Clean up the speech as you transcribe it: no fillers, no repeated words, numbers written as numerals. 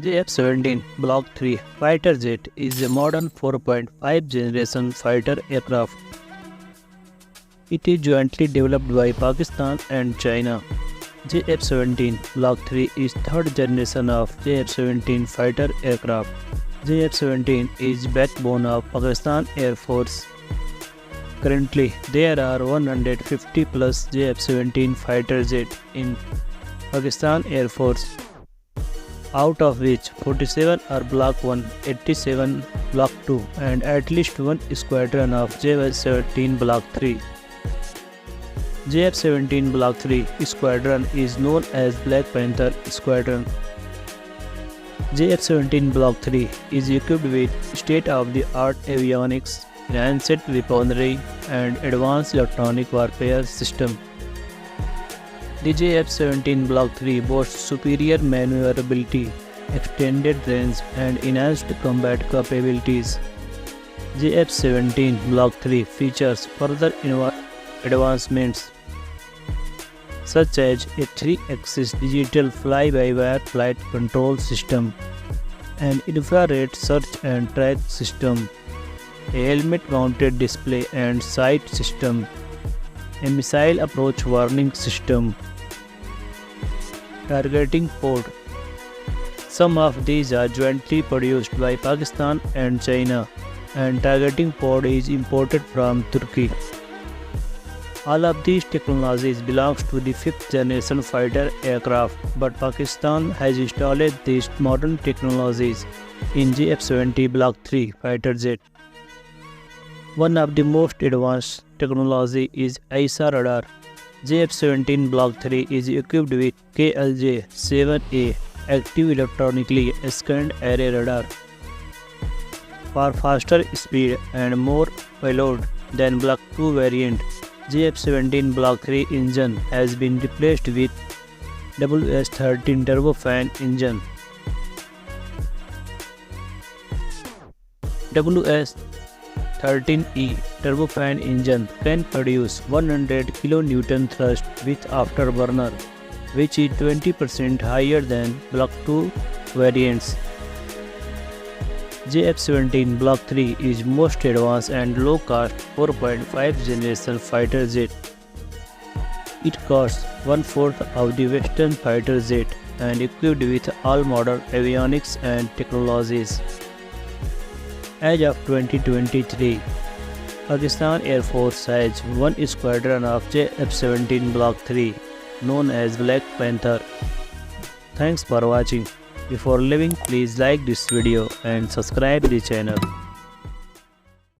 JF-17 Block 3 fighter jet is a modern 4.5 generation fighter aircraft. It is jointly developed by Pakistan and China. JF-17 Block 3 is third generation of JF-17 fighter aircraft. JF-17 is backbone of Pakistan Air Force. Currently, there are 150 plus JF-17 fighter jets in Pakistan Air Force, out of which 47 are Block 1, 87 Block 2 and at least one squadron of JF-17 Block 3. JF-17 Block 3 squadron is known as Black Panther Squadron. JF-17 Block 3 is equipped with state-of-the-art avionics, enhanced weaponry and advanced electronic warfare system. The JF-17 Block 3 boasts superior maneuverability, extended range and enhanced combat capabilities. JF-17 Block 3 features further advancements such as a 3-axis digital fly-by-wire flight control system, an infrared search and track system, a helmet-mounted display and sight system, a missile approach warning system, targeting port. Some of these are jointly produced by Pakistan and China, and targeting pod is imported from Turkey. All of these technologies belong to the 5th generation fighter aircraft, but Pakistan has installed these modern technologies in JF-17 Block 3 fighter jet. One of the most advanced technology is AESA radar. JF-17 Block 3 is equipped with KLJ-7A active electronically scanned array radar. For faster speed and more payload than Block 2 variant, JF-17 Block 3 engine has been replaced with WS-13 turbofan engine. WS-13E turbofan engine can produce 100 kN thrust with afterburner, which is 20% higher than Block 2 variants. JF-17 Block 3 is most advanced and low-cost 4.5 generation fighter jet. It costs 1/4 of the Western fighter jet and equipped with all modern avionics and technologies. As of 2023, Pakistan Air Force has one squadron of JF-17 Block 3 known as Black Panther. Thanks for watching. Before leaving, please like this video and subscribe the channel.